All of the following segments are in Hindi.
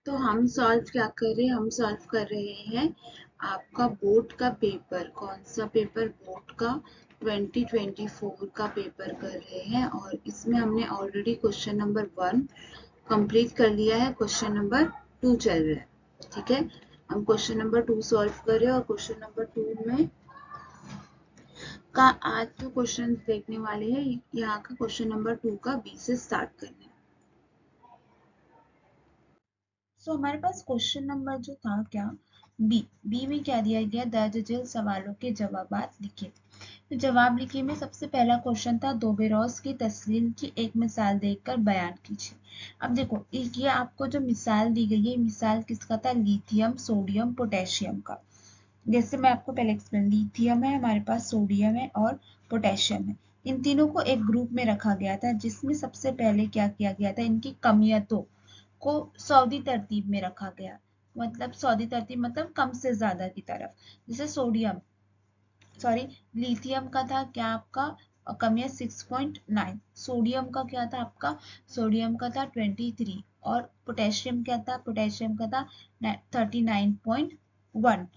तो हम सॉल्व क्या कर रहे हैं, हम सॉल्व कर रहे हैं आपका बोर्ड का पेपर। कौन सा पेपर? बोर्ड का 2024 का पेपर कर रहे हैं। और इसमें हमने ऑलरेडी क्वेश्चन नंबर 1 कंप्लीट कर लिया है, क्वेश्चन नंबर 2 चल रहा है। ठीक है, हम क्वेश्चन नंबर 2 सॉल्व कर रहे हैं और क्वेश्चन नंबर 2 में का आज जो क्वेश्चन देखने वाले हैं, यहाँ का क्वेश्चन नंबर 2 का बी से स्टार्ट करना है। सो हमारे पास क्वेश्चन नंबर जो था क्या, बी में क्या दिया गया, दर्ज झेल सवालों के जवाबात लिखे। तो जवाब लिखे में सबसे पहला क्वेश्चन था, दोबेरॉस की तस्लील की एक मिसाल देकर बयान कीजिए। अब देखो ये आपको जो मिसाल दी गई है, मिसाल किसका था, लिथियम, सोडियम, पोटेशियम का। जैसे मैं आपको पहले एक्सप्लेन, लिथियम है हमारे पास, सोडियम है और पोटेशियम है। इन तीनों को एक ग्रुप में रखा गया था, जिसमें सबसे पहले क्या किया गया था, इनकी कमियतों को सौदी तरतीब में रखा गया। मतलब सौदी तरतीब मतलब कम से ज्यादा की तरफ। जैसे लिथियम का था क्या आपका, कमियत 6.9, सोडियम का क्या था आपका, सोडियम का था 23, और पोटेशियम क्या था, पोटेशियम का था 39.1।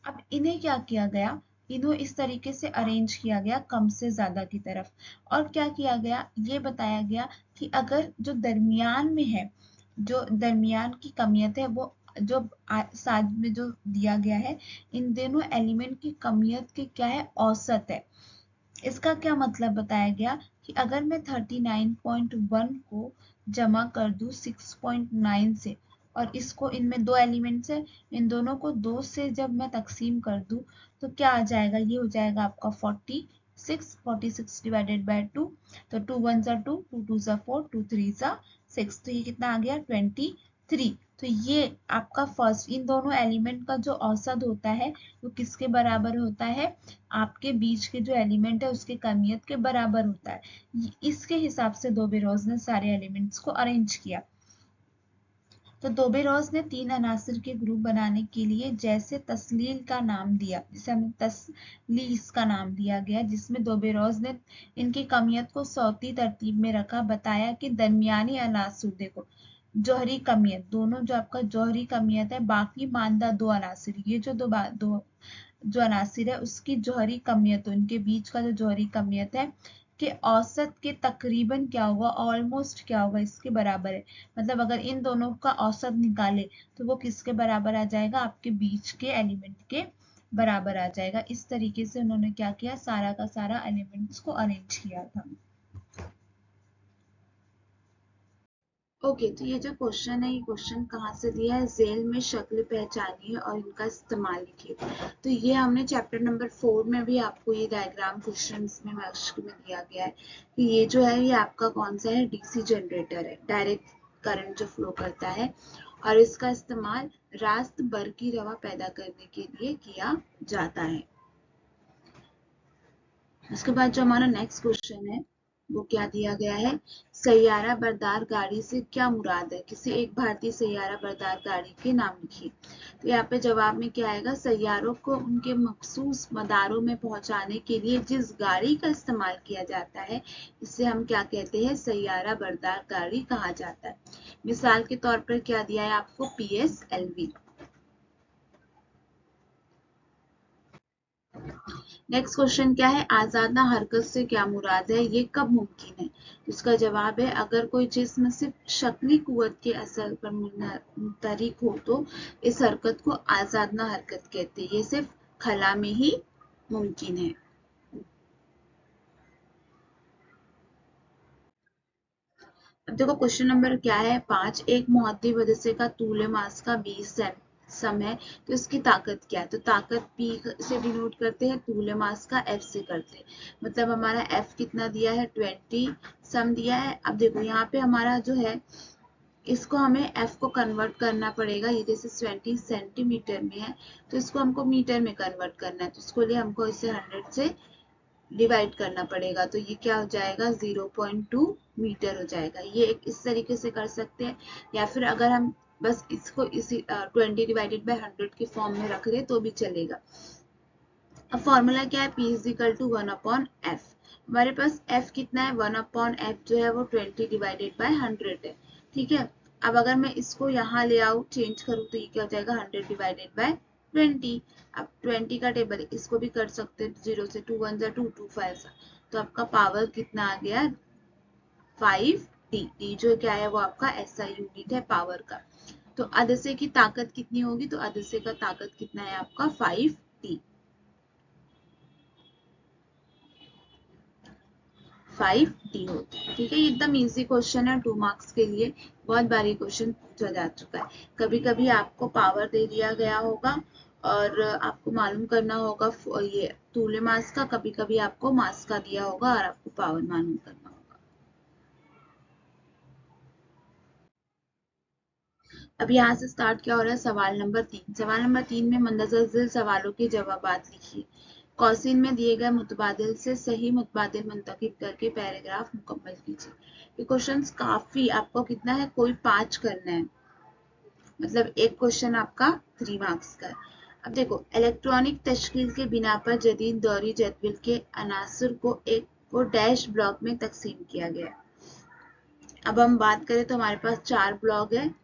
अब इन्हें क्या किया गया, इन्हें इस तरीके से अरेंज किया गया कम से ज्यादा की तरफ। और क्या किया गया, ये बताया गया कि अगर जो दरमियान में है, जो दरमियान की कमियत है, वो जो साथ में जो दिया गया है, इन दोनों एलिमेंट की कमियत की क्या है, औसत है। इसका क्या मतलब बताया गया कि अगर मैं 39.1 को जमा कर दूं 6.9 से, और इसको, इनमें दो एलिमेंट्स है, इन दोनों को 2 से जब मैं तकसीम कर दूं तो क्या आ जाएगा, ये हो जाएगा आपका 46 डिवाइडेड बाय 2। तो 2 1 जा 2, 2 2 जा 4, 2 3 जा 6, तो ये कितना आ गया 23। तो ये आपका फर्स्ट, इन दोनों एलिमेंट का जो औसत होता है वो किसके बराबर होता है, आपके बीच के जो एलिमेंट है उसके कमियत के बराबर होता है। इसके हिसाब से दोबेरॉस ने सारे एलिमेंट्स को अरेंज किया। तो दोबेरॉस ने 3 अनासिर के ग्रुप बनाने के लिए जैसे तस्लील का नाम दिया, जिसे हमें तस्लीस का नाम दिया गया, जिसमें दोबेरॉस ने इनकी कमियत को सौती तरतीब में रखा। बताया कि दरमियानी अनासिर, देखो जौहरी कमियत, दोनों जो आपका जौहरी कमियत है, बाकी मानदा दो अनासिर, ये जो दो जो अनासिर है उसकी जौहरी कमियत, उनके बीच का जो जौहरी कमियत है कि औसत के तकरीबन क्या होगा, ऑलमोस्ट क्या होगा, इसके बराबर है। मतलब अगर इन दोनों का औसत निकाले तो वो किसके बराबर आ जाएगा, आपके बीच के एलिमेंट के बराबर आ जाएगा। इस तरीके से उन्होंने क्या किया, सारा का सारा एलिमेंट्स को अरेंज किया था। ओके, तो ये जो क्वेश्चन है, ये क्वेश्चन कहाँ से दिया है, जेल में शक्ल पहचानिए और इनका इस्तेमाल लिखिए। तो ये हमने चैप्टर नंबर 4 में भी आपको ये डायग्राम क्वेश्चन में मश्क में दिया गया है कि ये जो है, ये आपका कौन सा है, डीसी जनरेटर है, डायरेक्ट करंट जो फ्लो करता है, और इसका इस्तेमाल रास्त बरकी रवा पैदा करने के लिए किया जाता है। उसके बाद जो हमारा नेक्स्ट क्वेश्चन है वो क्या दिया गया है, सैयारा बरदार गाड़ी से क्या मुराद है, किसी एक भारतीय सैयारा बरदार गाड़ी के नाम लिखिए। तो यहाँ पे जवाब में क्या आएगा, सैयारों को उनके मखसूस मदारों में पहुंचाने के लिए जिस गाड़ी का इस्तेमाल किया जाता है, इसे हम क्या कहते हैं, सैयारा बरदार गाड़ी कहा जाता है। मिसाल के तौर पर क्या दिया है आपको, PSLV। नेक्स्ट क्वेश्चन क्या है, आजादा हरकत से क्या मुराद है, ये कब मुमकिन है। इसका जवाब है, अगर कोई जिस्म सिर्फ शक्ली कुव्वत के असर पर मुतहरिक हो तो इस हरकत को आजादा हरकत कहते हैं। ये सिर्फ खला में ही मुमकिन है। अब देखो क्वेश्चन नंबर क्या है, 5, एक मुअद्दी मदरसे का तूले मास का 20 सम है, तो इसकी ताकत क्या है। तो ताकत P से डिनोट करते हैं, तूले मास का F से करते हैं। मतलब हमारा F कितना दिया है, 20 सम दिया है। अब देखो यहाँ पे हमारा जो है, इसको हमें F को कन्वर्ट करना पड़ेगा। ये जैसे 20 सेंटीमीटर में है, तो इसको हमको मीटर में कन्वर्ट करना है। तो इसको लिए हमको इसे 100 से डिवाइड करना पड़ेगा। तो ये क्या हो जाएगा, 0.2 मीटर हो जाएगा। ये एक इस तरीके से कर सकते हैं, या फिर अगर हम बस इसको इसी 20 डिवाइडेड बाय 100 के फॉर्म में रख दे तो भी चलेगा। अब फॉर्मूला क्या है, P is equal to 1/f। हमारे पास f कितना है, 1/f जो है वो 20 डिवाइडेड बाय 100 है। ठीक है, अब अगर मैं इसको यहाँ ले आऊँ, चेंज करूँ, तो ये क्या हो जाएगा 100 डिवाइडेड बाय 20। अब 20 का टेबल इसको भी कर सकते हैं, 0 से 2 1 जा 2 2 5 सा, तो आपका पावर कितना आ गया 5D। डी जो क्या है वो आपका SI यूनिट है पावर का। तो अदसे की ताकत कितनी होगी, तो अदसे का ताकत कितना है आपका 5D। 5D होता है। ठीक है, ये एकदम इजी क्वेश्चन है 2 मार्क्स के लिए, बहुत बारी क्वेश्चन पूछा जा चुका है। कभी कभी आपको पावर दे दिया गया होगा और आपको मालूम करना होगा ये तूले मास का, कभी कभी आपको मास का दिया होगा और आपको पावर मालूम करना होगा। अब यहाँ से स्टार्ट क्या हो रहा है, सवाल नंबर 3। सवाल नंबर 3 में मंदजल सवालों के जवाबात लिखिए। कौसिन में दिए गए मुतबादिल से सही मुतबादिल मुंतखब करके पैराग्राफ मुकम्मल कीजिए। ये क्वेश्चंस काफी, आपको कितना है, कोई 5 करना है, मतलब एक क्वेश्चन आपका 3 मार्क्स का है। अब देखो, इलेक्ट्रॉनिक तश्कील के बिना पर जदीद दौरी जदवल के अनासर को डैश ब्लॉक में तकसीम किया गया। अब हम बात करें तो हमारे पास 4 ब्लॉक है,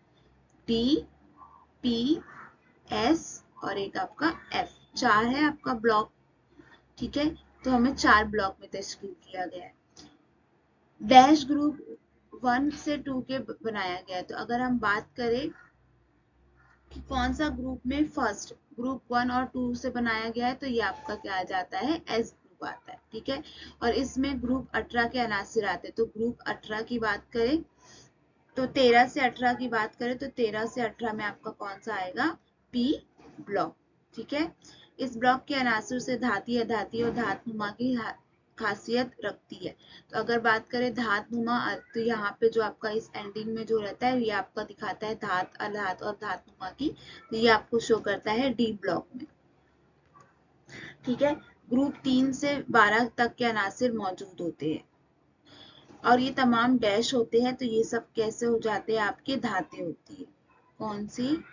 डी, पी, एस और एक आपका एफ। 4 है आपका ब्लॉक। ठीक है, तो हमें 4 ब्लॉक में तश्कील किया गया है। डैश ग्रुप 1 से 2 के बनाया गया है। तो अगर हम बात करें कि कौन सा ग्रुप में फर्स्ट ग्रुप 1 और 2 से बनाया गया है, तो ये आपका क्या आ जाता है, एस ग्रुप आता है। ठीक है, और इसमें ग्रुप 18 के अनासिर आते हैं। तो ग्रुप 18 की बात करें तो 13 से 18 की बात करें तो 13 से 18 में आपका कौन सा आएगा, पी ब्लॉक। ठीक है, इस ब्लॉक के अनासर से धाती अधाती और धातनुमा की खासियत रखती है। तो अगर बात करें धातनुमा, तो यहाँ पे जो आपका इस एंडिंग में जो रहता है ये आपका दिखाता है धात अधात और धातनुमा की, तो ये आपको शो करता है डी ब्लॉक में। ठीक है, ग्रुप 3 से 12 तक के अनासिर मौजूद होते हैं और ये तमाम डैश होते हैं। तो ये सब कैसे हो जाते हैं, आपके धाते होती है। कौन सी,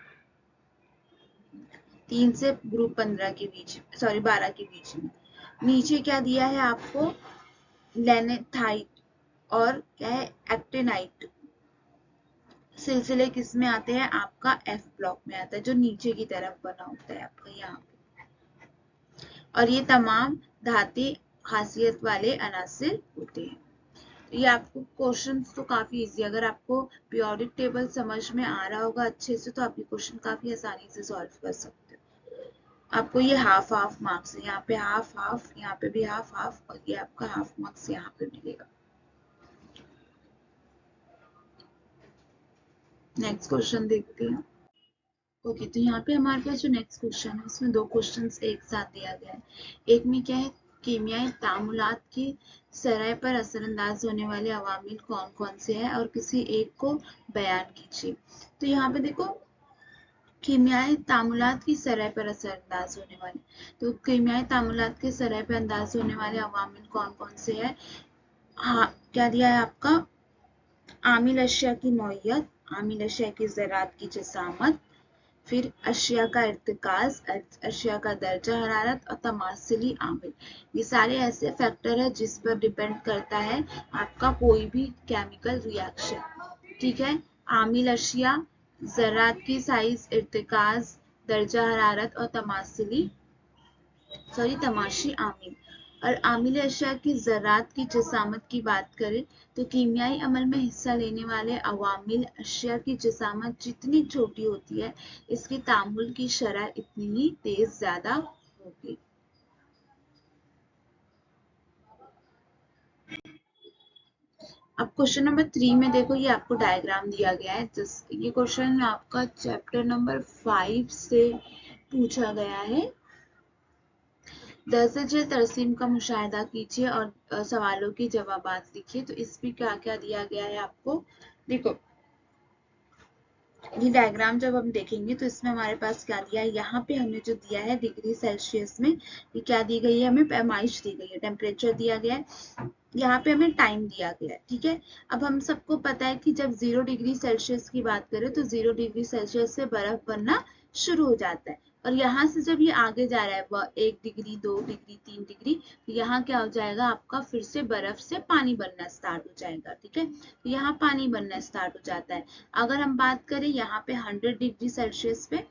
3 से ग्रुप 15 के बीच, सॉरी 12 के बीच में। नीचे क्या दिया है आपको, लेनेथाइट और क्या है, एक्टिनाइट। सिलसिले किस में आते हैं, आपका एफ ब्लॉक में आता है, जो नीचे की तरफ बना होता है आपका यहाँ पे। और ये तमाम धाती खासियत वाले अनासिर होते हैं। ये आपको क्वेश्चंस तो काफी इजी, अगर आपको पीरियोडिक टेबल समझ में आ रहा होगा अच्छे से, तो आप ये क्वेश्चन काफी आसानी से सॉल्व कर सकते हो। आपको ये हाफ हाफ मार्क्स है, यहाँ पे हाफ हाफ, यहाँ पे भी हाफ हाफ, और ये आपका हाफ मार्क्स यहाँ पे मिलेगा। नेक्स्ट क्वेश्चन देखते हैं। ओके, तो यहाँ पे हमारे पास जो नेक्स्ट क्वेश्चन है उसमें 2 क्वेश्चंस एक साथ दिया गया है। एक में क्या है, कीमियाई तामुलात की सराय पर असरअंदाज होने वाले अवामिल कौन कौन से हैं और किसी एक को बयान कीजिए। तो यहाँ पे देखो, कीमियाई तामुलात की सराय पर असरअंदाज होने वाले, तो कीमियाई तामुलात के सराय पर अंदाज होने वाले अवामिल कौन कौन से हैं। हाँ, क्या दिया है आपका, आमिल अशिया की नौइयत, आमिल अशिया की ज़रात की जसामत, फिर अशिया का इर्तिकाज, अशिया का दर्जा हरारत और तमासली आमिल। ये सारे ऐसे फैक्टर है जिस पर डिपेंड करता है आपका कोई भी केमिकल रिएक्शन। ठीक है, आमिल अशिया, ज़रात की साइज, इर्तिकाज, दर्जा हरारत और तमाशी आमिल। और आमिल अशिया की ज़रात की जसामत की बात करें तो कीमियाई अमल में हिस्सा लेने वाले अवामिल अशिया की जसामत जितनी छोटी होती है, इसकी तामुल की शरह इतनी ही तेज ज्यादा होगी। अब क्वेश्चन नंबर 3 में देखो, ये आपको डायग्राम दिया गया है। ये क्वेश्चन आपका चैप्टर नंबर 5 से पूछा गया है। दर्ज तरसीम का मुशाहिदा कीजिए और सवालों के जवाबात लिखिए। तो इसमें क्या क्या दिया गया है आपको, देखो ये डायग्राम जब हम देखेंगे तो इसमें हमारे पास क्या दिया है, यहाँ पे हमें जो दिया है डिग्री सेल्सियस में, ये क्या दी गई है, हमें पैमाइश दी गई है, टेम्परेचर दिया गया है, यहाँ पे हमें टाइम दिया गया है। ठीक है, अब हम सबको पता है कि जब 0 डिग्री सेल्सियस की बात करें तो 0 डिग्री सेल्सियस से बर्फ बनना शुरू हो जाता है। और यहाँ से जब ये आगे जा रहा है 1 डिग्री 2 डिग्री 3 डिग्री, तो यहाँ क्या हो जाएगा आपका, फिर से बर्फ से पानी बनना स्टार्ट हो जाएगा। ठीक है, तो यहाँ पानी बनना स्टार्ट हो जाता है। अगर हम बात करें यहाँ पे 100 डिग्री सेल्सियस पे,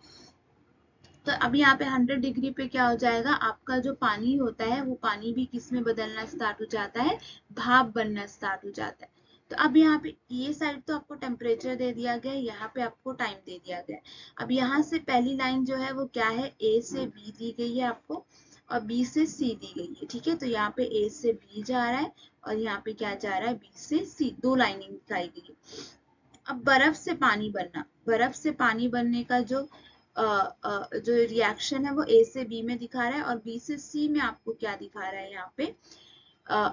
तो अब यहाँ पे 100 डिग्री पे क्या हो जाएगा, आपका जो पानी होता है वो पानी भी किस में बदलना स्टार्ट हो जाता है, भाप बनना स्टार्ट हो जाता है। तो अब यहाँ पे ये साइड तो आपको टेम्परेचर दे दिया गया है, यहाँ पे आपको टाइम दे दिया गया है। अब यहाँ से पहली लाइन जो है वो क्या है, ए से बी दी गई है आपको, और बी से सी दी गई है। ठीक है, तो यहाँ पे ए से बी जा रहा है, और यहाँ पे क्या जा रहा है, बी से सी, दो लाइनिंग दिखाई गई है। अब बर्फ से पानी बनना, बर्फ से पानी बनने का जो रिएक्शन है वो ए से बी में दिखा रहा है, और बी से सी में आपको क्या दिखा रहा है, यहाँ पे अ,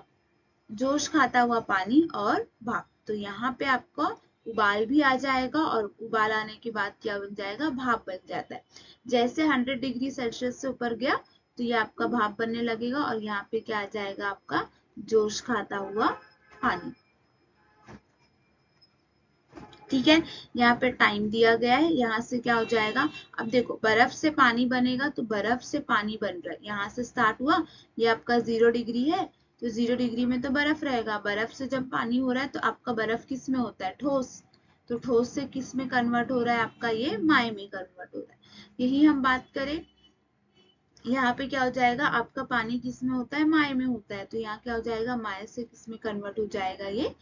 जोश खाता हुआ पानी और भाप। तो यहाँ पे आपको उबाल भी आ जाएगा, और उबाल आने के बाद क्या बन जाएगा, भाप बन जाता है। जैसे 100 डिग्री सेल्सियस से ऊपर गया तो ये आपका भाप बनने लगेगा, और यहाँ पे क्या आ जाएगा, आपका जोश खाता हुआ पानी। ठीक है, यहाँ पे टाइम दिया गया है, यहाँ से क्या हो जाएगा, अब देखो बर्फ से पानी बनेगा, तो बर्फ से पानी बन रहा है, यहाँ से स्टार्ट हुआ, ये आपका 0 डिग्री है, तो 0 डिग्री में तो बर्फ रहेगा, बर्फ से जब पानी हो रहा है तो आपका बर्फ किस में होता है, ठोस, तो ठोस से किस में कन्वर्ट हो रहा है, आपका ये माए में कन्वर्ट हो रहा है। यही हम बात करें, यहाँ पे क्या हो जाएगा, आपका पानी किस में होता है, माए में होता है, तो यहाँ क्या हो जाएगा, माए से किस में कन्वर्ट हो जाएगा, ये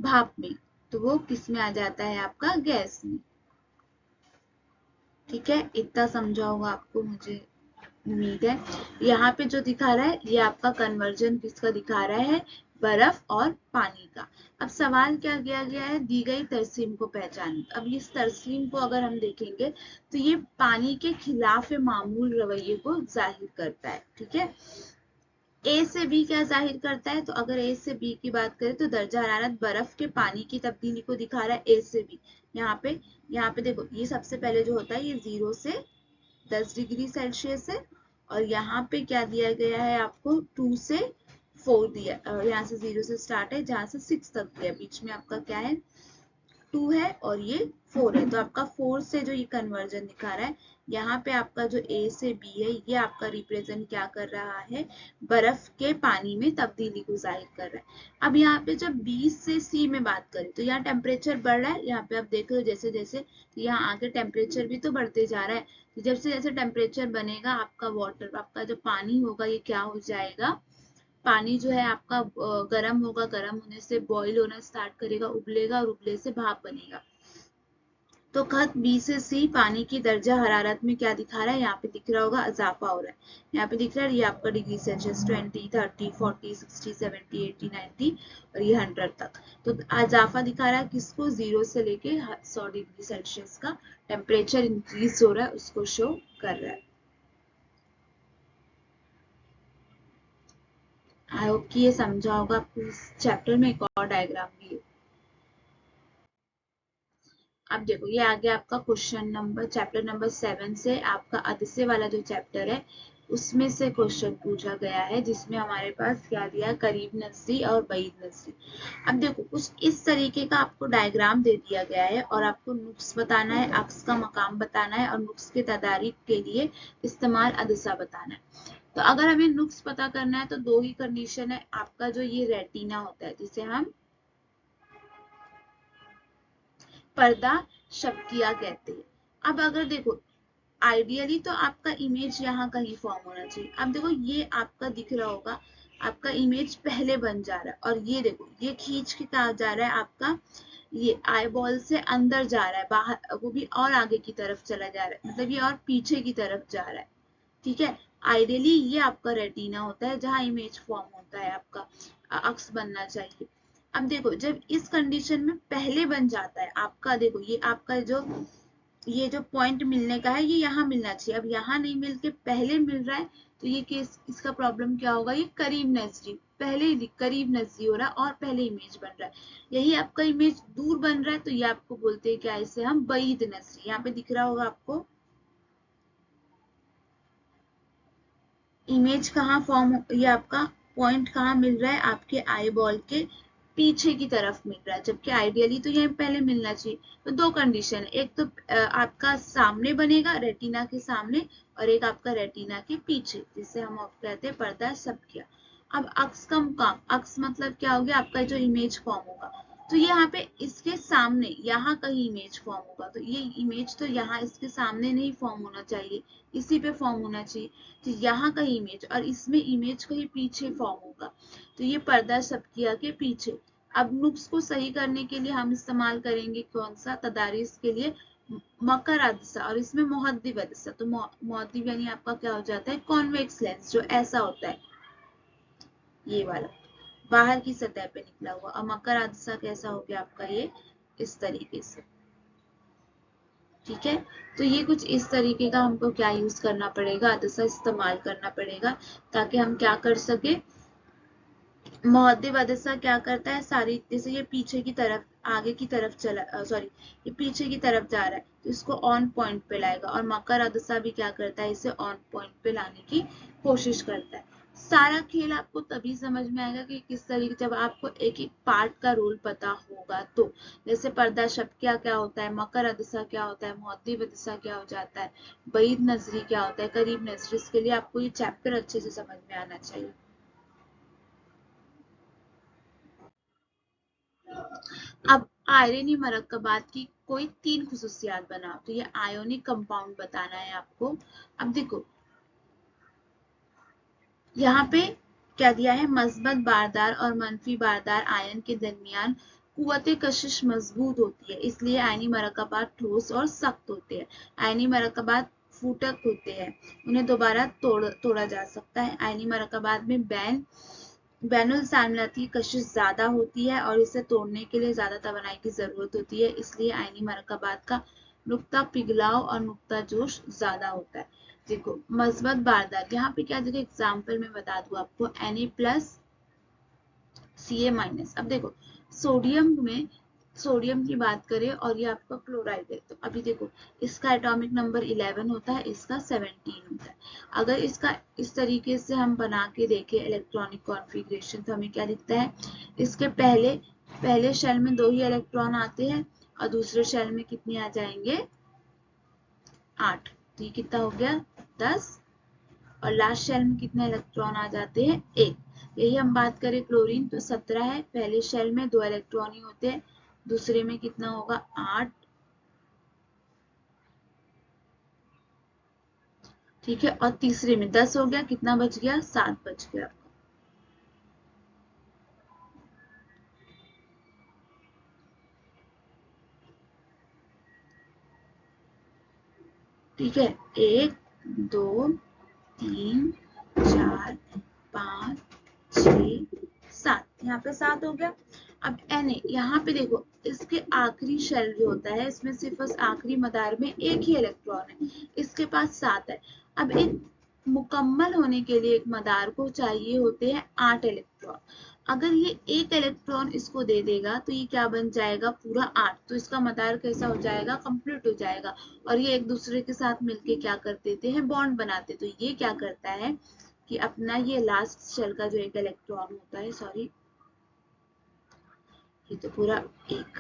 भाप में, तो वो किस में आ जाता है, आपका गैस में। ठीक है, इतना समझा होगा आपको, मुझे उम्मीद है। यहाँ पे जो दिखा रहा है ये आपका कन्वर्जन किसका दिखा रहा है, बर्फ और पानी का। अब सवाल क्या किया गया है, दी गई तरसीम को पहचानें। अब इस तरसीम को अगर हम देखेंगे तो ये पानी के खिलाफ मामूल रवैये को जाहिर करता है। ठीक है, ए से बी क्या जाहिर करता है, तो अगर ए से बी की बात करें तो दर्जा हरारत बर्फ के पानी की तब्दीली को दिखा रहा है, ए से बी। यहाँ पे देखो, ये सबसे पहले जो होता है ये 0 से 10 डिग्री सेल्सियस है, और यहाँ पे क्या दिया गया है आपको, 2 से 4 दिया, यहाँ से 0 से स्टार्ट है, जहां से 6 तक दिया, बीच में आपका क्या है, 2 है, और ये 4 है, तो आपका 4 से जो ये कन्वर्जन दिखा रहा है, यहाँ पे आपका जो ए से बी है ये आपका रिप्रेजेंट क्या कर रहा है, बर्फ के पानी में तब्दीली को जाहिर कर रहा है। अब यहाँ पे जब बी से सी में बात करें तो यहाँ टेम्परेचर बढ़ रहा है, यहाँ पे आप देख रहे हो जैसे जैसे, तो यहाँ आगे टेम्परेचर भी तो बढ़ते जा रहा है, तो जब से जैसे टेम्परेचर बनेगा आपका वाटर, आपका जो पानी होगा ये क्या हो जाएगा, पानी जो है आपका गर्म होगा, गर्म होने से बॉईल होना स्टार्ट करेगा, उबलेगा, और उबले से भाप बनेगा। तो खत बी से सी पानी की दर्जा हरारत में क्या दिखा रहा है, यहाँ पे दिख रहा होगा इजाफा हो रहा है, यहाँ पे दिख रहा है ये आपका डिग्री सेल्सियस 20 30 40 60 70 80 90 और ये 100 तक। तो इजाफा दिखा रहा है किसको, 0 से लेके 100 डिग्री सेल्सियस का टेम्परेचर इंक्रीज हो रहा है उसको शो कर रहा है। आई होप कि ये समझा होगा आपको। इस चैप्टर में एक और डायग्राम भी है। अब देखो ये आ गया आपका क्वेश्चन नंबर, चैप्टर नंबर 7 से आपका अदिशे वाला जो चैप्टर है उसमें से क्वेश्चन पूछा गया है, जिसमें हमारे पास क्या दिया है, करीब नजरी और बईद नजरी। अब देखो कुछ इस तरीके का आपको डायग्राम दे दिया गया है, और आपको नुक्स बताना है, अक्स का मकाम बताना है, और नुक्स के तदारीक के लिए इस्तेमाल अदिशा बताना है। तो अगर हमें नुक्स पता करना है तो दो ही कंडीशन है, आपका जो ये रेटिना होता है जिसे हम पर्दा शब्किया कहते हैं। अब अगर देखो आइडियली तो आपका इमेज यहाँ कहीं फॉर्म होना चाहिए। अब देखो ये आपका दिख रहा होगा, आपका इमेज पहले बन जा रहा है, और ये देखो ये खींच के कहा जा रहा है आपका, ये आई बॉल से अंदर जा रहा है बाहर, वो भी और आगे की तरफ चला जा रहा है, मतलब ये और पीछे की तरफ जा रहा है। ठीक है, आइडियली ये आपका रेटिना होता है जहां इमेज फॉर्म होता है, आपका अक्स बनना चाहिए। अब देखो जब इस कंडीशन में पहले बन जाता है आपका, देखो ये आपका जो पॉइंट मिलने का है ये यहाँ मिलना चाहिए, अब यहाँ नहीं मिल के पहले मिल रहा है, तो ये केस इसका प्रॉब्लम क्या होगा, ये करीब नजरी, पहले ही करीब नजरी हो रहा है और पहले इमेज बन रहा है। यही आपका इमेज दूर बन रहा है तो ये आपको बोलते हैं क्या, इसे हम बईद नजरी। यहाँ पे दिख रहा होगा आपको इमेज कहाँ फॉर्म, ये आपका पॉइंट कहाँ मिल रहा है, आपके आई बॉल के पीछे की तरफ मिल रहा है, जबकि आइडियली तो ये पहले मिलना चाहिए। तो दो कंडीशन है, एक तो आपका सामने बनेगा रेटिना के सामने, और एक आपका रेटिना के पीछे, जिसे हम कहते हैं पर्दा सब किया। अब अक्स का मुकाम, अक्स मतलब क्या हो गया, आपका जो इमेज फॉर्म होगा, तो ये यहाँ पे इसके सामने यहाँ कहीं इमेज फॉर्म होगा, तो ये इमेज तो यहाँ इसके सामने नहीं फॉर्म होना चाहिए, इसी पे फॉर्म होना चाहिए। तो यहाँ कहीं इमेज, और इसमें इमेज कहीं पीछे फॉर्म होगा, तो ये पर्दा शब्किया के पीछे। अब नुक्स को सही करने के लिए हम इस्तेमाल करेंगे कौन सा, तदारीस के लिए मकर अदसा, और इसमें मुहद्दिब अदसा। तो मुहद्दिब यानी आपका क्या हो जाता है, कॉन्वेक्स लेंस, जो ऐसा होता है ये वाला, बाहर की सतह पे निकला हुआ। और मकर अदसा कैसा हो गया आपका, ये इस तरीके से। ठीक है, तो ये कुछ इस तरीके का हमको क्या यूज करना पड़ेगा, अदसा इस्तेमाल करना पड़ेगा, ताकि हम क्या कर सके। मुहद्दिब अदसा क्या करता है, सारी जैसे ये पीछे की तरफ आगे की तरफ चला, सॉरी ये पीछे की तरफ जा रहा है, तो इसको ऑन पॉइंट पे लाएगा। और मकर अदसा भी क्या करता है, इसे ऑन पॉइंट पे लाने की कोशिश करता है। सारा खेल आपको तभी समझ में आएगा कि किस तरीके, जब आपको एक एक पार्ट का रोल पता होगा। तो जैसे पर्दा शब्किया क्या होता है, मकर अदसा क्या होता है, मुहद्दिब अदसा क्या हो जाता है, बईद नजरी क्या होता है, करीब नजरी, इसके लिए आपको ये चैप्टर अच्छे से समझ में आना चाहिए। अब आयरनी मरकबात की कोई तीन खुसूसियात बनाओ, तो ये आयोनिक कंपाउंड बताना है आपको। अब देखो यहाँ पे क्या दिया है, मस्बत बारदार और मनफी बारदार आयन के दरमियान कुव्वते कशिश मजबूत होती है, इसलिए आयनी मरकबात ठोस और सख्त होते हैं। आयनी मरकबात फूटक होते हैं, उन्हें दोबारा तोड़ा जा सकता है। आयनी मरकबात में बैनुल सामलाती कशिश ज्यादा होती है और इसे तोड़ने के लिए ज्यादा तवानाई की जरूरत होती है, इसलिए आयनी मरकबात का नुक्ता पिघलाव और नुक्ता जोश ज्यादा होता है। देखो मस्बत बारदार, यहाँ पे क्या देखो एग्जाम्पल में बता दूं आपको, Na+ Ca-। अब देखो सोडियम में, सोडियम की बात करें और ये आपका क्लोराइड है, तो अभी देखो इसका एटॉमिक नंबर 11 होता है, इसका 17 होता है। अगर इसका इस तरीके से हम बना के देखें इलेक्ट्रॉनिक कॉन्फ़िगरेशन, तो हमें क्या दिखता है, इसके पहले पहले शेल में 2 ही इलेक्ट्रॉन आते हैं, और दूसरे शेल में कितने आ जाएंगे, 8। तो ये कितना हो गया, 10। और लास्ट शेल में कितने इलेक्ट्रॉन आ जाते हैं, 1। यही हम बात करें क्लोरीन, तो 17 है, पहले शेल में 2 इलेक्ट्रॉन ही होते हैं, दूसरे में कितना होगा, 8। ठीक है, और तीसरे में 10 हो गया, कितना बच गया, 7 बच गया। ठीक है, 1 2 3 4 5 6 7, यहाँ पे 7 हो गया। अब Na यहाँ पे देखो, इसके आखिरी शेल जो होता है, इसमें सिर्फ बस आखिरी मदार में एक ही इलेक्ट्रॉन है, इसके पास 7 है। अब एक मुकम्मल होने के लिए एक मदार को चाहिए होते हैं 8 इलेक्ट्रॉन। अगर ये एक इलेक्ट्रॉन इसको दे देगा, तो ये क्या बन जाएगा, पूरा 8। तो इसका मदार कैसा हो जाएगा, कंप्लीट हो जाएगा। और ये एक दूसरे के साथ मिलके क्या कर देते हैं, बॉन्ड बनाते। तो ये क्या करता है कि अपना ये लास्ट शेल का जो एक इलेक्ट्रॉन होता है, सॉरी ये तो पूरा एक,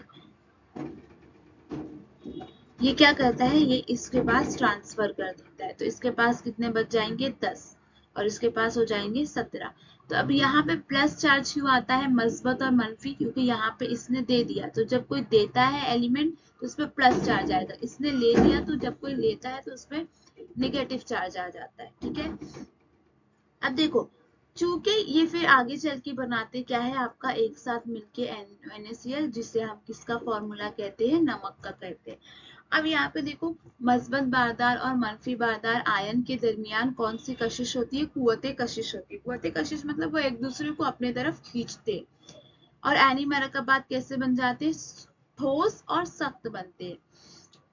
ये क्या करता है, ये इसके पास ट्रांसफर कर देता है। तो इसके पास कितने बच जाएंगे, 10, और इसके पास हो जाएंगे 17। तो अब यहाँ पे प्लस चार्ज क्यों आता है, मस्बत और मनफी, क्योंकि यहाँ पे इसने दे दिया, तो जब कोई देता है एलिमेंट तो उस पर प्लस चार्ज आएगा, इसने ले लिया तो जब कोई लेता है तो उस पर नेगेटिव चार्ज आ जाता है। ठीक है, अब देखो चूंकि ये फिर आगे चल के बनाते क्या है, आपका एक साथ मिलके NaCl, जिसे हम किसका फॉर्मूला कहते हैं, नमक का कहते हैं। अब यहाँ पे देखो मस्बत बारदार और मनफी बारदार आयन के दरमियान कौन सी कशिश होती है, कुव्वते कशिश होती है। कुव्वते कशिश मतलब वो एक दूसरे को अपने तरफ खींचते। और एनी मरकबात कैसे बन जाते हैं, ठोस और सख्त बनते हैं।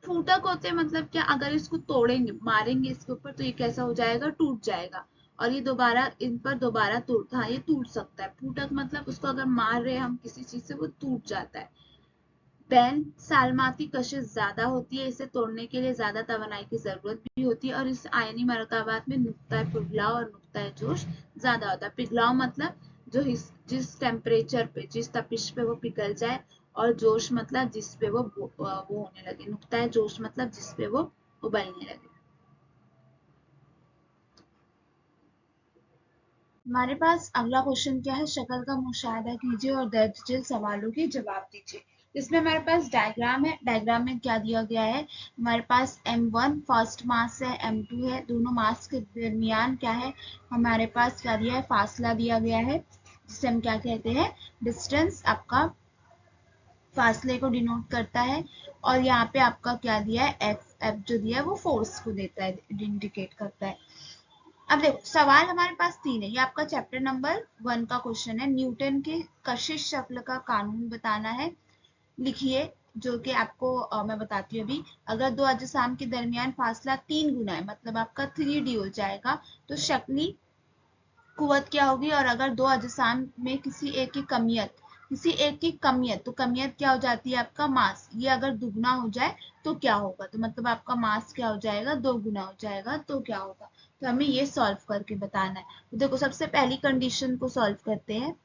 फूटक होते मतलब क्या, अगर इसको तोड़ेंगे मारेंगे इसके ऊपर, तो ये कैसा हो जाएगा, टूट जाएगा। और ये दोबारा इन पर दोबारा टूट, हाँ ये टूट सकता है। फूटक मतलब उसको अगर मार रहे हैं हम किसी चीज से, वो टूट जाता है। बैन सालमाती कशिश ज्यादा होती है, इसे तोड़ने के लिए ज्यादा तवानाई की जरूरत भी होती है। और इस आयनी मरकबात में नुक्ता पिघलाव और नुक्ता जोश ज्यादा होता है। पिघलाव मतलब जिस टेम्परेचर पे, जिस तपिश पे वो पिघल जाए, और जोश मतलब जिस पे वो होने लगे। नुक्ता है जोश मतलब जिस पे वो उबलने लगे। हमारे पास अगला क्वेश्चन क्या है, शक्ल का मुशाहिदा कीजिए और दर्ज झेल सवालों के जवाब दीजिए। इसमें हमारे पास डायग्राम है। डायग्राम में क्या दिया गया है, हमारे पास M1 फर्स्ट मास है, M2 है, दोनों मास के दरमियान क्या है, हमारे पास क्या दिया है, फासला दिया गया है, जिसे हम क्या कहते हैं, डिस्टेंस, आपका फासले को डिनोट करता है। और यहाँ पे आपका क्या दिया है, एफ, एफ जो दिया है वो फोर्स को देता है, इंडिकेट करता है। अब देखो सवाल हमारे पास तीन है, ये आपका चैप्टर नंबर 1 का क्वेश्चन है। न्यूटन के कशिश शक्ल का कानून बताना है, लिखिए। जो कि आपको मैं बताती हूँ अभी। अगर दो अजसाम के दरमियान फासला 3 गुना है, मतलब आपका 3D हो जाएगा, तो शक्ली कुव्वत क्या होगी। और अगर दो अजसाम में किसी एक की कमियत, तो कमियत क्या हो जाती है, आपका मास, ये अगर दुगना हो जाए तो क्या होगा, तो मतलब आपका मास क्या हो जाएगा, 2 गुना हो जाएगा, तो क्या होगा। तो हमें ये सॉल्व करके बताना है। तो देखो सबसे पहली कंडीशन को सॉल्व करते हैं।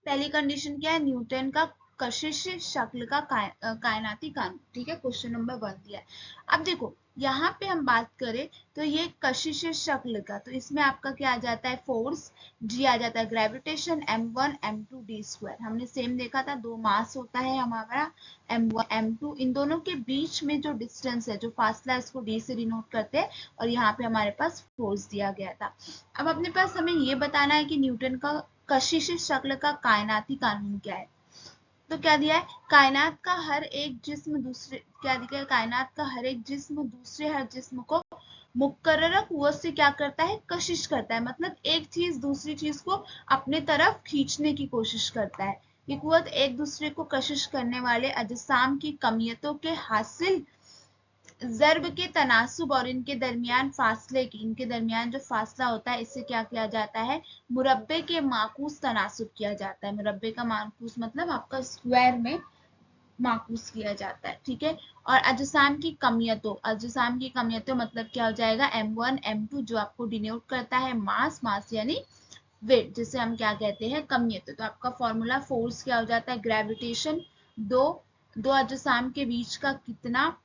पहली कंडीशन क्या है, न्यूटन का कशिश शक्ल का कायनाती कानून, ठीक है, क्वेश्चन नंबर 1 दिया है। अब देखो यहाँ पे हम बात करें तो ये कशिश शक्ल का, तो इसमें आपका क्या आ जाता है, फोर्स, जी आ जाता है gravitation, M1 M2 D square. हमने सेम देखा था, दो मास होता है हमारा M1 M2, इन दोनों के बीच में जो डिस्टेंस है, जो फासला है, इसको डी से डिनोट करते हैं। और यहाँ पे हमारे पास फोर्स दिया गया था। अब अपने पास हमें ये बताना है कि न्यूटन का कशिश शक्ल का कायनाती कानून क्या है। तो क्या दिया है, कायनात का हर एक जिस्म दूसरे, क्या दिया है, कायनात का हर एक जिस्म दूसरे हर जिस्म को मुकर्रर कुव्वत से क्या करता है, कशिश करता है। मतलब एक चीज दूसरी चीज को अपने तरफ खींचने की कोशिश करता है। ये कुव्वत एक दूसरे को कशिश करने वाले अजसाम की कमियतों के हासिल ज़र्ब के तनासुब और इनके दरमियान फासले की, इनके दरमियान जो फासला होता है, इससे क्या किया जाता है, मुरब्बे के माकूस तनासुब किया जाता है। मुरब्बे का माकूस मतलब आपका स्क्वायर में माकूस किया जाता है, ठीक है। और अजसाम की कमियतों मतलब क्या हो जाएगा, M1 M2 जो आपको डिनोट करता है मास, मास यानी वेट, जिसे हम क्या कहते हैं, कमियत। तो आपका फॉर्मूला फोर्स क्या हो जाता है, ग्रेविटेशन, दो दो अजसाम के बीच का कितना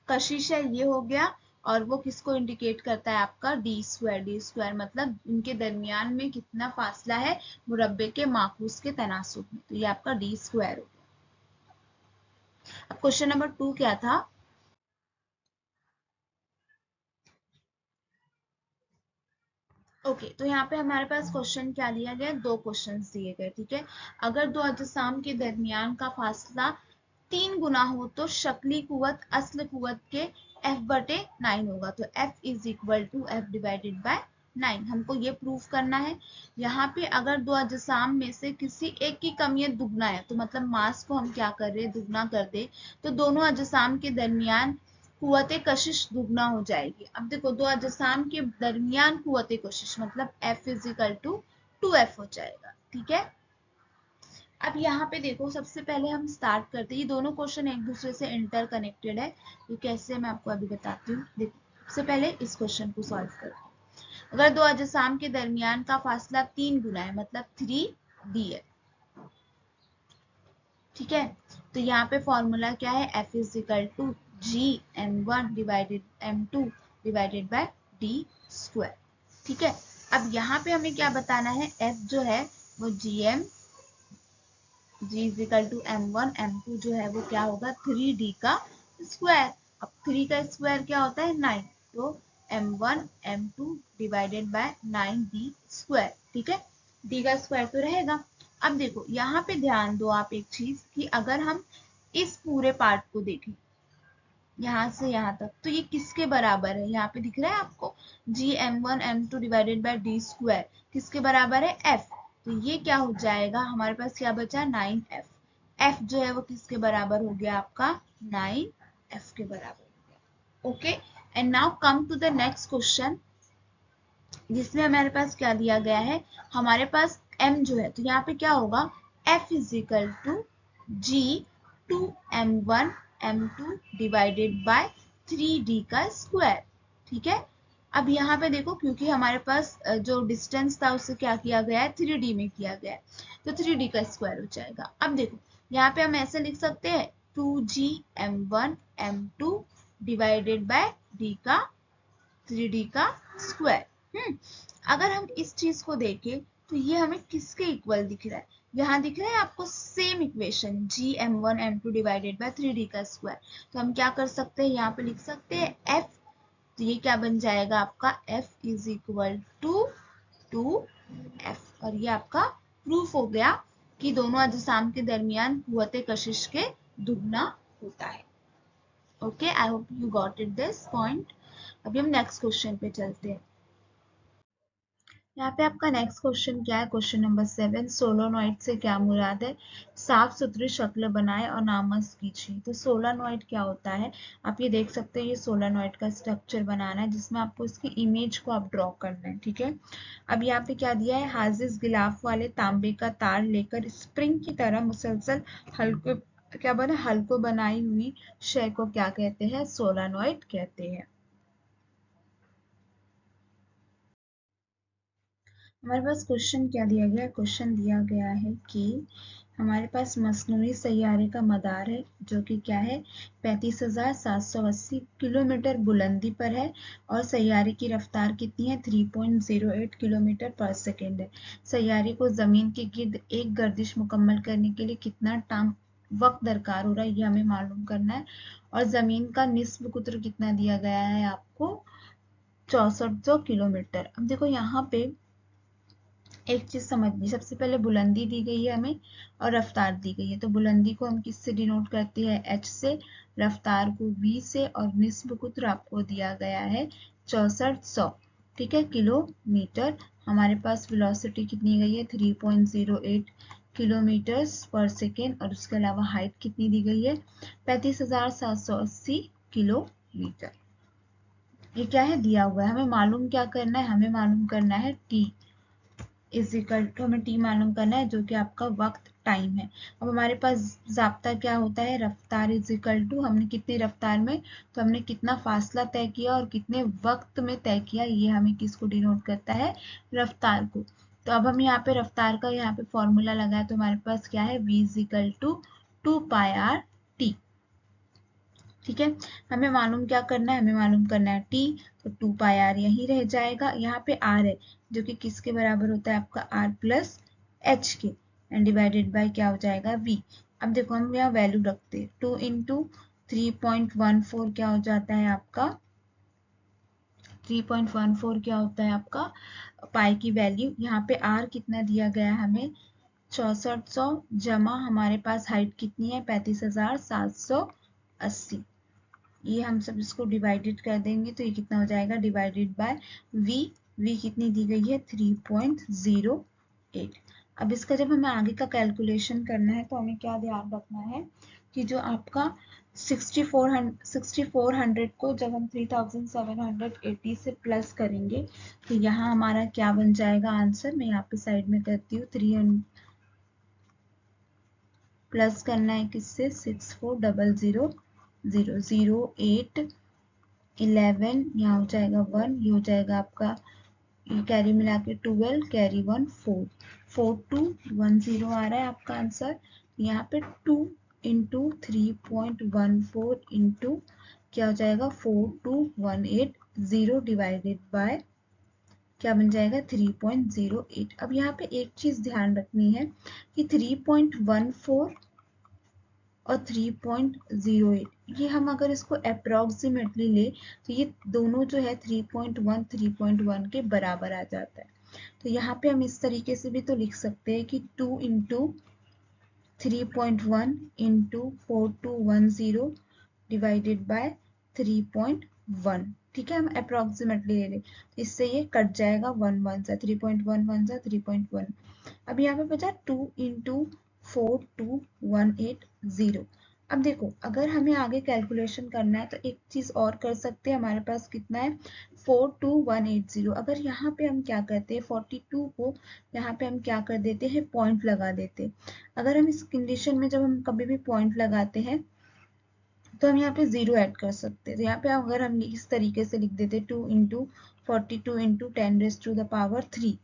कशिश है, ये हो गया। और वो किसको इंडिकेट करता है, आपका डी स्क्वायर। डी स्क्वायर मतलब इनके दरमियान में कितना फासला है, मुरब्बे के माकूस के तनासुब में, तो ये आपका डी स्क्वायर हो गया। अब क्वेश्चन नंबर 2 क्या था, ओके तो यहाँ पे हमारे पास क्वेश्चन क्या दिया गया, दो क्वेश्चंस दिए गए, ठीक है। अगर दो अजसाम के दरमियान का फासला 3 गुना हो तो शक्ली कुव्वत असल कुव्वत के F/9 होगा। तो F is equal to F divided by 9, हमको ये प्रूफ करना है। यहाँ पे अगर दो अजसाम में से किसी एक की कमियत दुगना है, तो मतलब मास को हम क्या कर रहे हैं, दुगना कर दे, तो दोनों अजसाम के दरमियान कुव्वते कशिश दुगना हो जाएगी। अब देखो दो अजसाम के दरमियान कुव्वते कशिश मतलब F is equal to 2F हो जाएगा, ठीक है। अब यहाँ पे देखो सबसे पहले हम स्टार्ट करते हैं, ये दोनों क्वेश्चन एक दूसरे से इंटर कनेक्टेड है, ये कैसे मैं आपको अभी बताती हूँ। देखो सबसे पहले इस क्वेश्चन को सॉल्व करते हैं। अगर दो अजसाम के दरमियान का फासला 3 गुना है, मतलब 3D है, ठीक है। तो यहाँ पे फॉर्मूला क्या है, F is equal to G M1 divided M2 divided by D square, ठीक है। अब यहाँ पे हमें क्या बताना है, F जो है वो G is equal to M1 M2 जो है वो क्या होगा, 3D का स्क्वायर। अब 3 का स्क्वायर क्या होता है, 9, तो M1 M2 divided bye 9D square, ठीक है। D का स्क्वायर तो रहेगा। अब देखो यहाँ पे ध्यान दो आप एक चीज, कि अगर हम इस पूरे पार्ट को देखें यहाँ से यहाँ तक, तो ये किसके बराबर है, यहाँ पे दिख रहा है आपको, GM1 M2 divided by D square किसके बराबर है, F। तो ये क्या हो जाएगा, हमारे पास क्या बचा, 9F। F जो है वो किसके बराबर हो गया, आपका 9F के बराबर हो गया, okay. And now come to the next question, जिसमें हमारे पास क्या दिया गया है, हमारे पास M जो है, तो यहाँ पे क्या होगा, F is equal to G 2M1 M2 divided by 3D का स्क्वायर, ठीक है। अब यहाँ पे देखो, क्योंकि हमारे पास जो डिस्टेंस था उसे क्या किया गया है, 3D में किया गया है, तो 3D का स्क्वायर हो जाएगा। अब देखो यहाँ पे हम ऐसे लिख सकते हैं 2gm1m2 डिवाइडेड बाय डी का 3D का स्क्वायर। अगर हम इस चीज को देखें तो ये हमें किसके इक्वल दिख रहा है, यहाँ दिख रहा है आपको same equation gm1m2 divided by 3D का स्क्वायर। तो हम क्या कर सकते हैं, यहाँ पे लिख सकते हैं f, तो ये क्या बन जाएगा आपका f is equal to 2f। और ये आपका प्रूफ हो गया कि दोनों अजसाम के दरमियान कुव्वते कशिश के दुगना होता है। Okay, I hope you got it this point. अभी हम नेक्स्ट क्वेश्चन पे चलते हैं। यहाँ पे आपका नेक्स्ट क्वेश्चन क्या है, क्वेश्चन नंबर 7, सोलोनॉइड से क्या मुराद है, साफ सुथरी शक्ल बनाए और नामस कीजिए। तो सोलोनॉइड क्या होता है, आप ये देख सकते हैं, ये सोलोनॉइड का स्ट्रक्चर बनाना है जिसमें आपको इसकी इमेज को आप ड्रॉ करना है, ठीक है। अब यहाँ पे क्या दिया है, हाजिज गिलाफ वाले तांबे का तार लेकर स्प्रिंग की तरह मुसलसल हल्के क्या बना, हल्को बनाई हुई शय को क्या कहते हैं, सोलोनॉइड कहते हैं। हमारे पास क्वेश्चन क्या दिया गया है, क्वेश्चन दिया गया है कि हमारे पास मसनूई सैयारे का मदार है जो कि क्या है, 35,780 किलोमीटर बुलंदी पर है और सैयारे की रफ्तार कितनी है, 3.08 किलोमीटर पर सेकेंड है। सैयारे को जमीन के गिर्द एक गर्दिश मुकम्मल करने के लिए कितना टाइम वक्त दरकार हो रहा है, ये हमें मालूम करना है। और जमीन का निस्ब कुत्र कितना दिया गया है आपको, 6400 किलोमीटर। अब देखो यहाँ पे एक चीज समझनी, सबसे पहले बुलंदी दी गई है हमें और रफ्तार दी गई है। तो बुलंदी को हम किससे डिनोट करते हैं, h से, रफ्तार को v से, और निस्ब कुत्र आपको दिया गया है 6400, ठीक है, किलोमीटर। हमारे पास वेलोसिटी कितनी गई है, 3.08 किलोमीटर पर सेकेंड, और उसके अलावा हाइट कितनी दी गई है, 35,780 किलोमीटर। ये क्या है, दिया हुआ है, हमें मालूम क्या करना है, हमें मालूम करना है t इज इक्वल टू, हमें टी मालूम करना है जो कि आपका वक्त टाइम है। अब हमारे पास जाब्ता क्या होता है, रफ्तार इज इक्वल टू, हमने कितनी रफ्तार में, तो हमने कितना फासला तय किया और कितने वक्त में तय किया, ये हमें किसको डिनोट करता है, रफ्तार को। तो अब हम यहाँ पे रफ्तार का यहाँ पे फॉर्मूला लगाए तो हमारे पास क्या है, v is equal to 2πr/t, ठीक है। हमें मालूम क्या करना है, हमें मालूम करना है t, तो 2πr यही रह जाएगा, यहाँ पे r है जो कि किसके बराबर होता है आपका r प्लस h के, एंड डिवाइडेड बाय क्या हो जाएगा v। अब देखो हम यहाँ वैल्यू रखते हैं, 2 इंटू 3.14 क्या हो जाता है आपका, 3.14 क्या होता है आपका पाई की वैल्यू। यहाँ पे r कितना दिया गया है हमें, 6400, जमा हमारे पास हाइट कितनी है, 35,780। ये हम सब इसको डिवाइडेड कर देंगे तो ये कितना हो जाएगा, डिवाइडेड बाय v कितनी दी गई है, 3.08। अब इसका जब हमें आगे का कैलकुलेशन करना है तो हमें क्या ध्यान रखना है कि जो आपका 6400 को जब हम 3780 से प्लस करेंगे तो यहाँ हमारा क्या बन जाएगा आंसर, मैं यहाँ पे साइड में करती हूँ, 300 प्लस करना है किससे, 6400 11, यहाँ हो जाएगा 1, ये हो जाएगा आपका, ये कैरी मिला के 12, कैरी 1 4, 4210 आ रहा है आपका आंसर। यहाँ पे 2 इंटू 3.14 इंटू क्या हो जाएगा, 4218 डिवाइडेड बाय क्या बन जाएगा, 3.08। अब यहाँ पे एक चीज ध्यान रखनी है कि 3.14 और 3.08 ये हम अगर इसको अप्रोक्सीमेटली ले तो ये दोनों जो है 3.1 के बराबर आ जाता है। तो यहाँ पे हम इस तरीके से भी तो लिख सकते हैं कि 2 इंटू 3.1 इंटू 4210 डिवाइडेड बाय 3.1, ठीक है, हम अप्रोक्सीमेटली ले लें तो इससे ये कट जाएगा, 1 सा 3.1 1 सा 3.1। अब यहाँ पे बचा 2 इंटू 4218 अब देखो अगर हमें आगे कैलकुलेशन करना है तो एक चीज और कर सकते हैं, हमारे पास कितना है 42180। अगर यहाँ पे हम क्या करते हैं 42 को यहाँ पे हम क्या कर देते हैं पॉइंट लगा देते हैं। अगर हम इस कंडीशन में जब हम कभी भी पॉइंट लगाते हैं तो हम यहाँ पे 0 ऐड कर सकते हैं। तो यहाँ पे अगर हम इस तरीके से लिख देते 2 इंटू 42 इंटू 10⁻³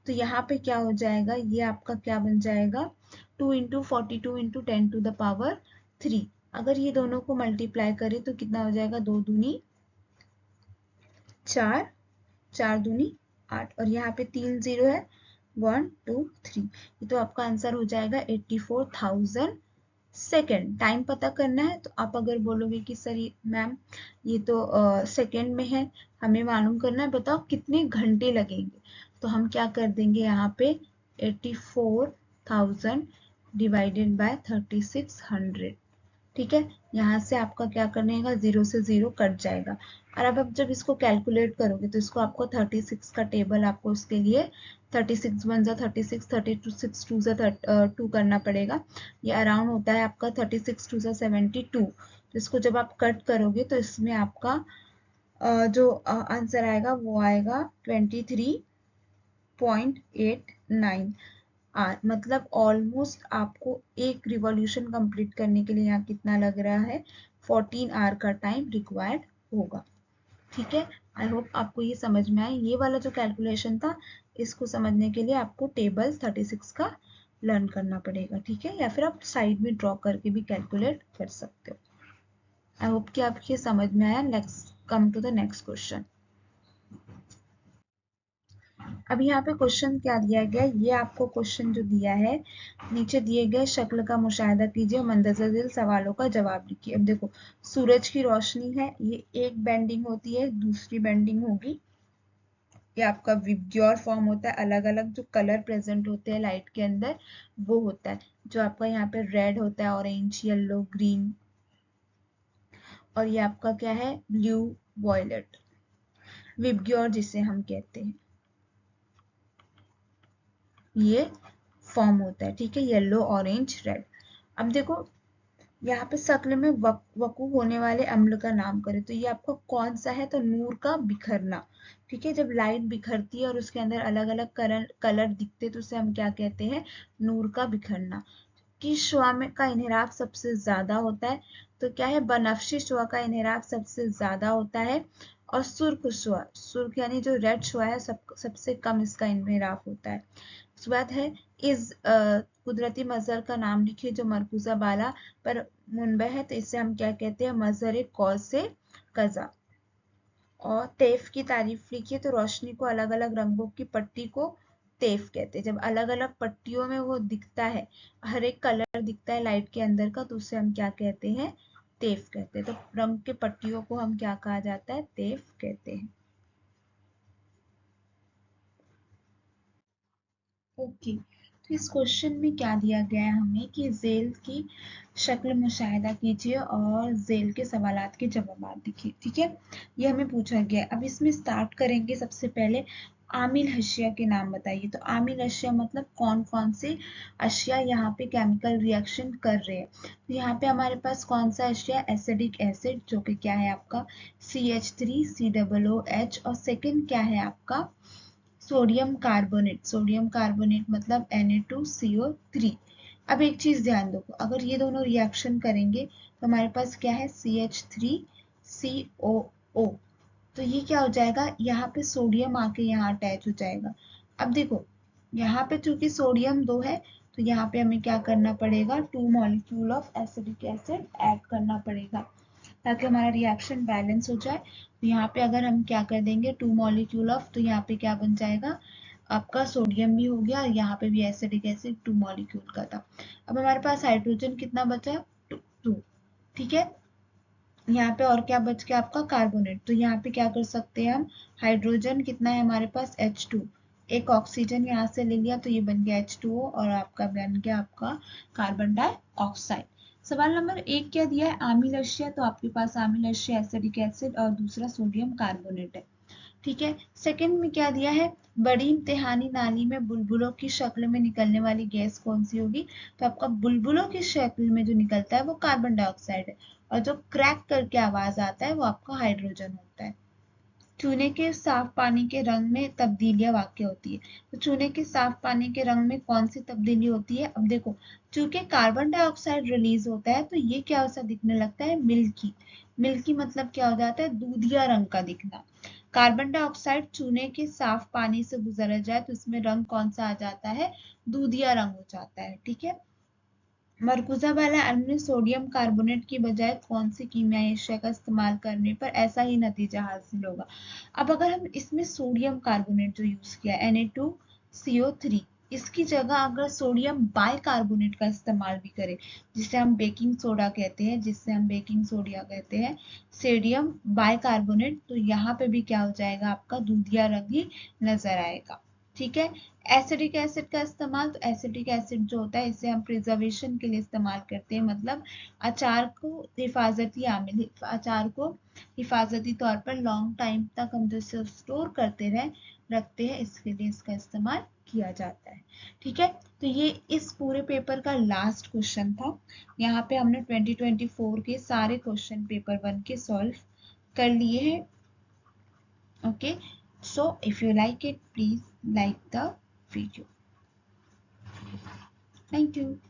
तो यहाँ पे क्या हो जाएगा, ये आपका क्या बन जाएगा 2 इंटू 42 इंटू 10⁻³ अगर ये दोनों को मल्टीप्लाई करें तो कितना हो जाएगा, 2 दूनी 4, 4 दूनी 8 और यहाँ पे 3 0 है, 1 2 3, ये तो आपका आंसर हो जाएगा 84,000 सेकेंड। टाइम पता करना है तो आप अगर बोलोगे कि सर मैम ये तो सेकेंड में है, हमें मालूम करना है, बताओ कितने घंटे लगेंगे, तो हम क्या कर देंगे यहाँ पे 84,000 डिवाइडेड बाय 3600, ठीक है। यहाँ से आपका क्या करने का, 0 से 0 कट जाएगा और अब आप जब इसको कैलकुलेट करोगे तो इसको आपको 36 का टेबल आपको उसके लिए 36 1 जा 36, 32 6 2 जा 2 करना पड़ेगा। ये अराउंड होता है आपका 36 2 जा 72। तो इसको जब आप कट करोगे तो इसमें आपका जो आंसर आएगा वो आएगा 23.89 आर, मतलब ऑलमोस्ट आपको एक रिवॉल्यूशन कंप्लीट करने के लिए यहाँ कितना लग रहा है, 14 आवर का टाइम रिक्वायर्ड होगा, ठीक है। आई होप आपको ये समझ में आए। ये वाला जो कैलकुलेशन था इसको समझने के लिए आपको टेबल 36 का लर्न करना पड़ेगा, ठीक है, या फिर आप साइड में ड्रॉ करके भी कैलकुलेट कर सकते हो। आई होप कि आपको ये समझ में आया। Let's come to the next question. अब यहाँ पे क्वेश्चन क्या दिया गया, ये आपको क्वेश्चन जो दिया है, नीचे दिए गए शक्ल का मुशाहिदा कीजिए और मंदरजा दिल सवालों का जवाब लिखिए। अब देखो सूरज की रोशनी है, ये एक बेंडिंग होती है, दूसरी बेंडिंग होगी, ये आपका विबग्योर फॉर्म होता है, अलग अलग जो कलर प्रेजेंट होते हैं लाइट के अंदर वो होता है, जो आपका यहाँ पे रेड होता है, ऑरेंज, येलो, ग्रीन, और ये आपका क्या है, ब्लू, वॉयलेट, विबग्योर जिसे हम कहते हैं, ये फॉर्म होता है, ठीक है, येलो, ऑरेंज, रेड। अब देखो यहाँ पे शक्ल में वकू होने वाले अम्ल का नाम करें तो ये आपका कौन सा है, तो नूर का बिखरना, ठीक है। जब लाइट बिखरती है और उसके अंदर अलग अलग कलर दिखते तो उसे हम क्या कहते हैं, नूर का बिखरना। किस शुआ में का इन्हिराफ सबसे ज्यादा होता है, तो क्या है, बनफशी शुआ का इन्हिराफ सबसे ज्यादा होता है, और सुर्ख शुआ, सुर्ख यानी जो रेड शुआ है सबसे कम इसका इन्हिराफ होता है। उसके बाद है इस कुदरती मजहर का नाम लिखिए जो मरकूजा बाला पर मुनबे है, तो इसे हम क्या कहते हैं, मजहर कौस से कजा। और तेफ की तारीफ लिखिए, तो रोशनी को अलग अलग रंगों की पट्टी को तेफ कहते हैं। जब अलग अलग पट्टियों में वो दिखता है, हर एक कलर दिखता है लाइट के अंदर का, तो उसे हम क्या कहते हैं, तेफ कहते हैं। तो रंग के पट्टियों को हम क्या कहा जाता है, तेफ कहते हैं। ओके, तो इस क्वेश्चन में क्या दिया गया है हमें कि ज़ेल की शक्ल मुशाहिदा कीजिए और ज़ेल के सवालात के जवाब लिखिए, ठीक है, ये हमें पूछा गया है। अब इसमें स्टार्ट करेंगे, सबसे पहले आमिल अशिया के नाम बताइए। तो आमिल अशिया मतलब कौन कौन से अशिया यहाँ पे केमिकल रिएक्शन कर रहे हैं। तो यहाँ पे हमारे पास कौन सा अशिया, एसिडिक एसिड, जो कि क्या है आपका CH3COOH, और सेकंड क्या है आपका सोडियम कार्बोनेट, सोडियम कार्बोनेट मतलब Na2CO3। अब एक चीज ध्यान दो, अगर ये दोनों रिएक्शन करेंगे तो हमारे पास क्या है, CH3COO, तो ये क्या हो जाएगा, यहाँ पे सोडियम आके यहाँ अटैच हो जाएगा। अब देखो यहाँ पे चूंकि सोडियम 2 है तो यहाँ पे हमें क्या करना पड़ेगा, 2 molecule of acidic acid add करना पड़ेगा ताकि हमारा रिएक्शन बैलेंस हो जाए। तो यहाँ पे अगर हम क्या कर देंगे, 2 मॉलिक्यूल ऑफ, तो यहाँ पे क्या बन जाएगा, आपका सोडियम भी हो गया और यहाँ पे भी एसिडिक एसिड 2 मॉलिक्यूल का था। अब हमारे पास हाइड्रोजन कितना बचा, 2, ठीक है। यहाँ पे और क्या बच गया आपका, कार्बोनेट। तो यहाँ पे क्या कर सकते हैं हम, हाइड्रोजन कितना है हमारे पास, H2, एक ऑक्सीजन यहाँ से ले लिया तो ये बन गया H2O और आपका बन गया आपका कार्बन डाइऑक्साइड। सवाल नंबर 1 क्या दिया है, आमिल अशिया, तो आपके पास आमिल अशिया एसिडिक एसिड और दूसरा सोडियम कार्बोनेट है, ठीक है। सेकंड में क्या दिया है, बड़ी इम्तिहानी नाली में बुलबुलों की शक्ल में निकलने वाली गैस कौन सी होगी, तो आपका बुलबुलों की शक्ल में जो निकलता है वो कार्बन डाइऑक्साइड है, और जो क्रैक करके आवाज आता है वो आपका हाइड्रोजन होता है। चूने के साफ पानी के रंग में तब्दीलियां वाक़ होती है। तो चूने के साफ पानी के रंग में कौन सी तब्दीली होती है? अब देखो, चूंकि कार्बन डाइऑक्साइड रिलीज होता है तो ये क्या सा दिखने लगता है? मिल्की। मिल्की मतलब क्या हो जाता है? दूधिया रंग का दिखना। कार्बन डाइऑक्साइड चूने के साफ पानी से गुजर जाए तो इसमें रंग कौन सा आ जाता है? दूधिया रंग हो जाता है। ठीक है। मरकूजा वाला अम्ल में सोडियम कार्बोनेट की बजाय कौन सी कीमियाई एशिया का इस्तेमाल करने पर ऐसा ही नतीजा हासिल होगा? अब अगर हम इसमें सोडियम कार्बोनेट जो यूज किया Na2CO3, इसकी जगह अगर सोडियम बाइकार्बोनेट का इस्तेमाल भी करें, जिसे हम बेकिंग सोडा कहते हैं, सोडियम बाइकार्बोनेट, तो यहाँ पे भी क्या हो जाएगा? आपका दूधिया रंग ही नजर आएगा। ठीक है। एसिडिक एसिड का इस्तेमाल, तो एसिडिक एसिड जो होता है इसे हम प्रिजर्वेशन के लिए इस्तेमाल करते हैं, मतलब अचार को हिफाजती तौर पर लॉन्ग टाइम तक हम जैसे स्टोर करते रखते हैं, इसके लिए इसका इस्तेमाल किया जाता है। ठीक है। तो ये इस पूरे पेपर का लास्ट क्वेश्चन था। यहाँ पे हमने 2024 के सारे क्वेश्चन पेपर 1 के सॉल्व कर लिए हैं। Okay, so if you like it, please like the video. Thank you.